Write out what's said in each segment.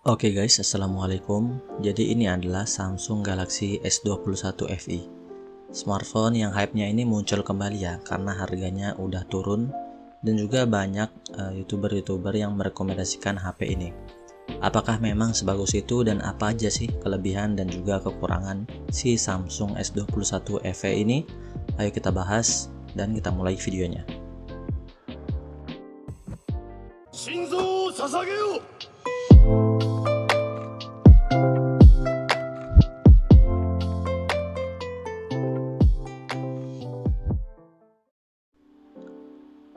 Oke guys, assalamualaikum. Jadi ini adalah Samsung Galaxy S21 FE. Smartphone yang hype-nya ini muncul kembali ya, karena harganya udah turun dan juga banyak YouTuber-YouTuber yang merekomendasikan HP ini. Apakah memang sebagus itu dan apa aja sih kelebihan dan juga kekurangan si Samsung S21 FE ini? Ayo kita bahas dan kita mulai videonya.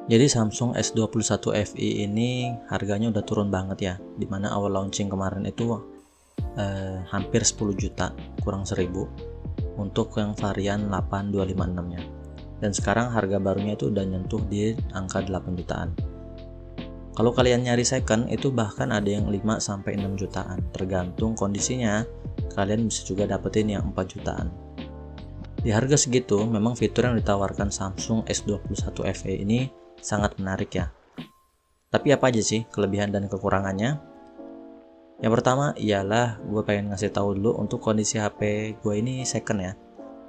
Jadi Samsung S21 FE ini harganya udah turun banget ya, dimana awal launching kemarin itu hampir 10 juta kurang 1000 untuk yang varian 8256 nya, dan sekarang harga barunya itu udah nyentuh di angka 8 jutaan. Kalau kalian nyari second itu bahkan ada yang 5-6 jutaan, tergantung kondisinya. Kalian bisa juga dapetin yang 4 jutaan. Di harga segitu memang fitur yang ditawarkan Samsung S21 FE ini sangat menarik ya. Tapi apa aja sih kelebihan dan kekurangannya? Yang pertama ialah gue pengen ngasih tahu dulu untuk kondisi HP gue ini second ya.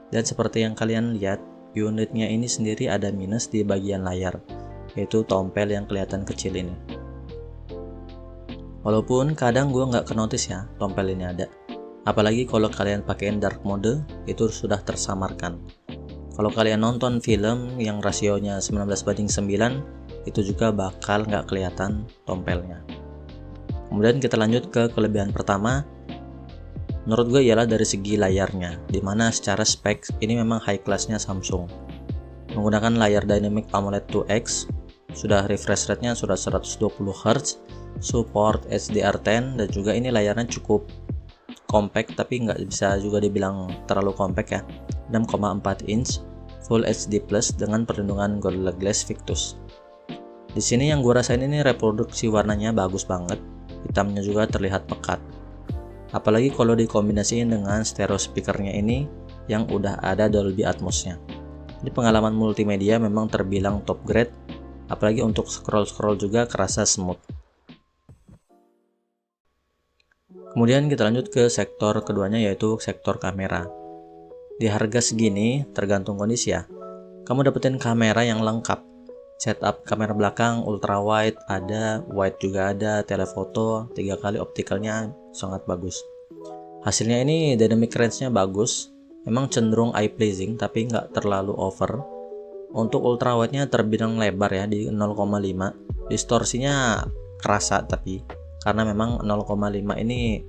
Dan seperti yang kalian lihat, unitnya ini sendiri ada minus di bagian layar, yaitu tompel yang kelihatan kecil ini. Walaupun kadang gue nggak kenotis ya tompel ini ada. Apalagi kalau kalian pakein dark mode, itu sudah tersamarkan. Kalau kalian nonton film yang rasionya 19:9, itu juga bakal nggak kelihatan tompelnya. Kemudian kita lanjut ke kelebihan pertama. Menurut gue ialah dari segi layarnya, dimana secara spek ini memang high classnya Samsung. Menggunakan layar Dynamic AMOLED 2X, sudah refresh rate-nya sudah 120 Hz, support HDR10, dan juga ini layarnya cukup compact tapi nggak bisa juga dibilang terlalu compact ya. 6,4 inch Full HD Plus dengan perlindungan Gorilla Glass Victus. Di sini yang gue rasain ini reproduksi warnanya bagus banget, hitamnya juga terlihat pekat. Apalagi kalau dikombinasiin dengan stereo speakernya ini yang udah ada Dolby Atmos-nya. Ini pengalaman multimedia memang terbilang top grade, apalagi untuk scroll-scroll juga kerasa smooth. Kemudian kita lanjut ke sektor keduanya, yaitu sektor kamera. Di harga segini, tergantung kondisi ya, kamu dapetin kamera yang lengkap. Setup kamera belakang ultra wide ada, wide juga ada, telefoto 3 kali optikalnya sangat bagus. Hasilnya ini dynamic range-nya bagus, memang cenderung eye pleasing tapi nggak terlalu over. Untuk ultra wide-nya terbilang lebar ya di 0,5. Distorsinya kerasa tapi karena memang 0,5 ini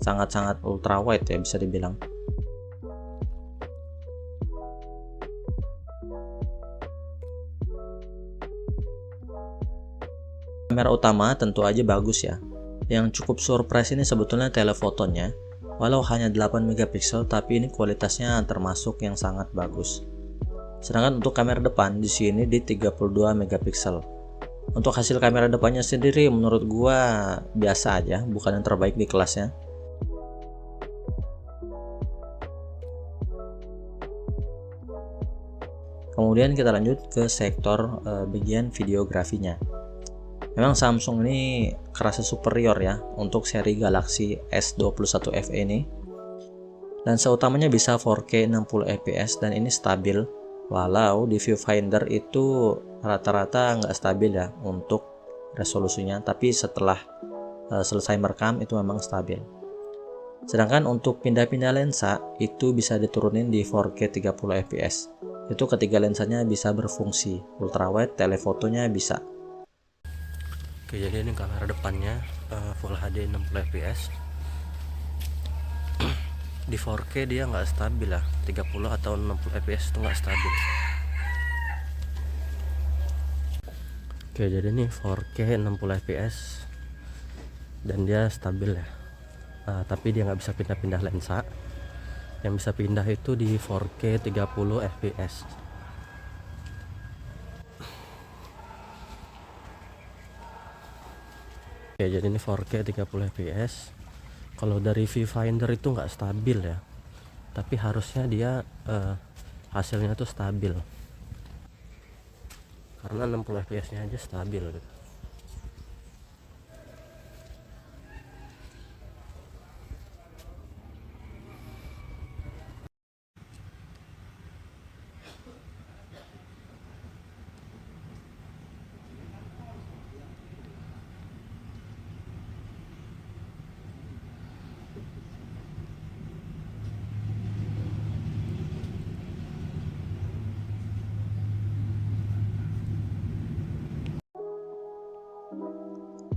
sangat-sangat ultra wide ya bisa dibilang. Kamera utama tentu aja bagus ya. Yang cukup surprise ini sebetulnya telefotonya. Walau hanya 8 megapiksel tapi ini kualitasnya termasuk yang sangat bagus. Sedangkan untuk kamera depan di sini di 32 megapiksel. Untuk hasil kamera depannya sendiri menurut gua biasa aja, bukan yang terbaik di kelasnya. Kemudian kita lanjut ke sektor bagian videografinya. Memang Samsung ini kerasa superior ya untuk seri Galaxy S21 FE ini. Lensa utamanya bisa 4K 60 fps dan ini stabil. Walau di viewfinder itu rata-rata nggak stabil ya untuk resolusinya, tapi setelah selesai merekam itu memang stabil. Sedangkan untuk pindah-pindah lensa itu bisa diturunin di 4K 30 fps. Itu ketiga lensanya bisa berfungsi, ultrawide, telefotonya bisa. Oke, jadi ini kamera depannya Full HD 60 fps. Di 4K dia nggak stabil lah, 30 atau 60 fps itu nggak stabil. Oke, jadi ini 4K 60 fps dan dia stabil ya. Tapi dia nggak bisa pindah-pindah lensa. Yang bisa pindah itu di 4K 30 fps. Oke, jadi ini 4K 30 fps. Kalau dari viewfinder itu nggak stabil ya, tapi harusnya dia hasilnya tuh stabil karena 60 fps nya aja stabil gitu.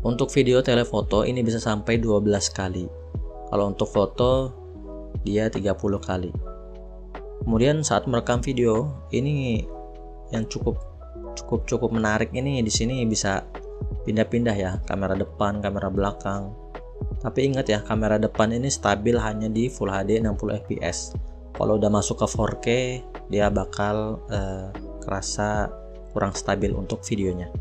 Untuk video telefoto ini bisa sampai 12 kali. Kalau untuk foto dia 30 kali. Kemudian saat merekam video ini yang cukup menarik ini, di sini bisa pindah-pindah ya, kamera depan, kamera belakang. Tapi ingat ya, kamera depan ini stabil hanya di Full HD 60 fps. Kalau udah masuk ke 4K dia bakal kerasa kurang stabil untuk videonya.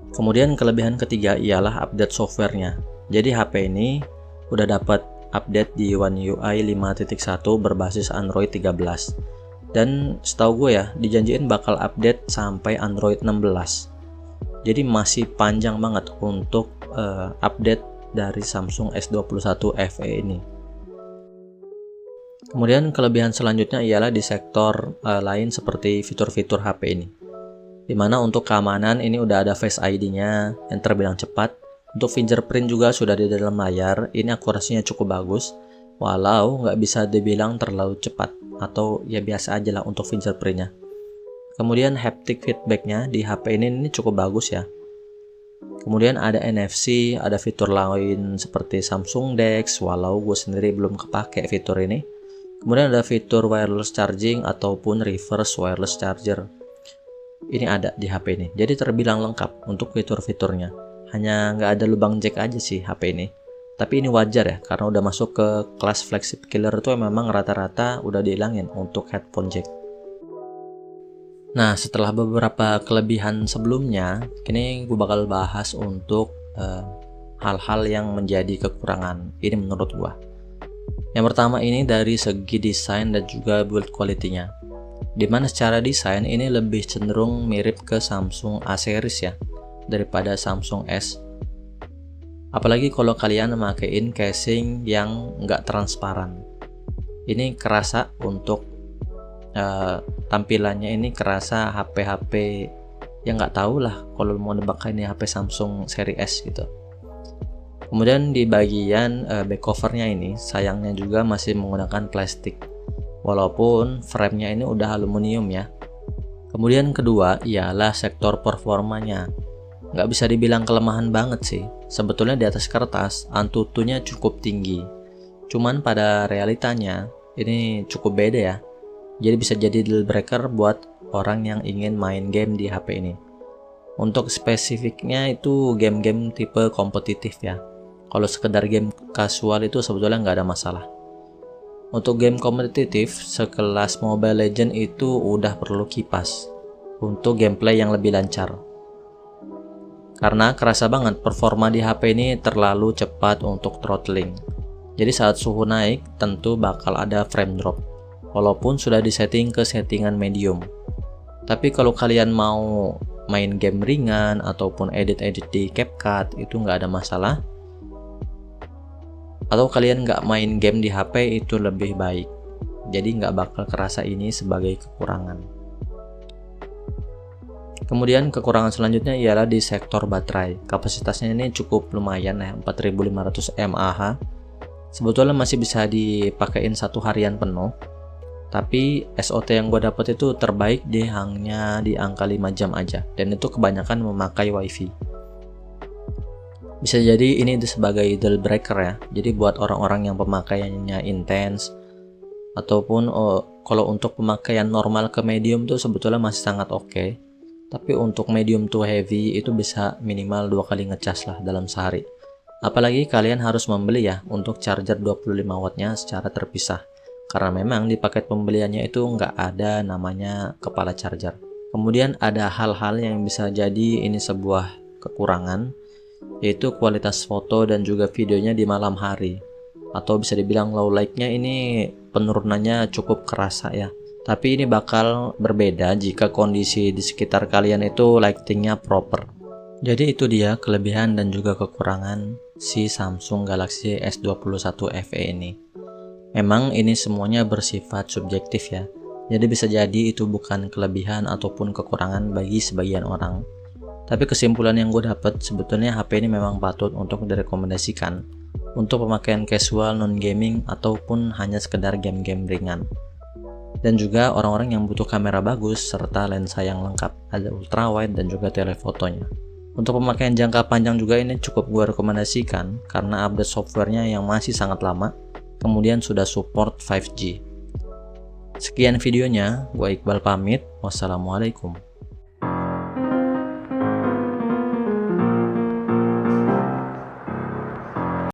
Kemudian kelebihan ketiga ialah update softwarenya. Jadi HP ini udah dapat update di One UI 5.1 berbasis Android 13. Dan setahu gue ya, dijanjiin bakal update sampai Android 16. Jadi masih panjang banget untuk update dari Samsung S21 FE ini. Kemudian kelebihan selanjutnya ialah di sektor lain seperti fitur-fitur HP ini. Dimana untuk keamanan ini udah ada Face ID-nya yang terbilang cepat. Untuk fingerprint juga sudah di dalam layar, ini akurasinya cukup bagus, walau nggak bisa dibilang terlalu cepat, atau ya biasa aja lah untuk fingerprintnya. Kemudian haptic feedbacknya di HP ini cukup bagus ya. Kemudian ada NFC, ada fitur lain seperti Samsung DeX, walau gue sendiri belum kepake fitur ini. Kemudian ada fitur wireless charging ataupun reverse wireless charger. Ini ada di HP ini, jadi terbilang lengkap untuk fitur-fiturnya. Hanya nggak ada lubang jack aja sih HP ini. Tapi ini wajar ya, karena udah masuk ke kelas flagship killer itu memang rata-rata udah dihilangin untuk headphone jack. Nah, setelah beberapa kelebihan sebelumnya, kini gue bakal bahas untuk hal-hal yang menjadi kekurangan. Ini menurut gue. Yang pertama ini dari segi desain dan juga build quality-nya. Dimana secara desain ini lebih cenderung mirip ke Samsung A series ya, daripada Samsung S. Apalagi kalau kalian memakein casing yang nggak transparan. Ini kerasa untuk tampilannya, ini kerasa HP-HP yang nggak tahu lah kalau mau nebak ini HP Samsung seri S gitu. Kemudian di bagian back covernya ini sayangnya juga masih menggunakan plastik, walaupun framenya ini udah aluminium ya. Kemudian kedua ialah sektor performanya. Nggak bisa dibilang kelemahan banget sih. Sebetulnya di atas kertas Antutunya cukup tinggi, cuman pada realitanya ini cukup beda ya. Jadi bisa jadi deal breaker buat orang yang ingin main game di HP ini. Untuk spesifiknya itu game-game tipe kompetitif ya. Kalau sekedar game casual itu sebetulnya nggak ada masalah. Untuk game kompetitif sekelas Mobile Legends itu udah perlu kipas untuk gameplay yang lebih lancar. Karena kerasa banget performa di HP ini terlalu cepat untuk throttling. Jadi saat suhu naik tentu bakal ada frame drop, walaupun sudah disetting ke settingan medium. Tapi kalau kalian mau main game ringan ataupun edit-edit di CapCut itu nggak ada masalah. Atau kalian nggak main game di HP itu lebih baik. Jadi nggak bakal kerasa ini sebagai kekurangan. Kemudian kekurangan selanjutnya ialah di sektor baterai. Kapasitasnya ini cukup lumayan ya, 4500 mAh. Sebetulnya masih bisa dipakein satu harian penuh. Tapi SOT yang gue dapet itu terbaik hanya di angka 5 jam aja. Dan itu kebanyakan memakai WiFi. Bisa jadi ini sebagai deal breaker ya. Jadi buat orang-orang yang pemakaiannya intens ataupun kalau untuk pemakaian normal ke medium tuh sebetulnya masih sangat oke. Tapi untuk medium to heavy itu bisa minimal 2 kali ngecas lah dalam sehari. Apalagi kalian harus membeli ya untuk charger 25 wattnya secara terpisah. Karena memang di paket pembeliannya itu nggak ada namanya kepala charger. Kemudian ada hal-hal yang bisa jadi ini sebuah kekurangan, yaitu kualitas foto dan juga videonya di malam hari. Atau bisa dibilang low light-nya ini penurunannya cukup kerasa ya. Tapi ini bakal berbeda jika kondisi di sekitar kalian itu lighting-nya proper. Jadi itu dia kelebihan dan juga kekurangan si Samsung Galaxy S21 FE ini. Memang ini semuanya bersifat subjektif ya. Jadi bisa jadi itu bukan kelebihan ataupun kekurangan bagi sebagian orang. Tapi kesimpulan yang gue dapat sebetulnya HP ini memang patut untuk direkomendasikan untuk pemakaian casual non-gaming ataupun hanya sekedar game-game ringan. Dan juga orang-orang yang butuh kamera bagus serta lensa yang lengkap, ada ultrawide dan juga telefotonya. Untuk pemakaian jangka panjang juga ini cukup gue rekomendasikan karena update softwarenya yang masih sangat lama, kemudian sudah support 5G. Sekian videonya, gue Iqbal pamit. Wassalamualaikum.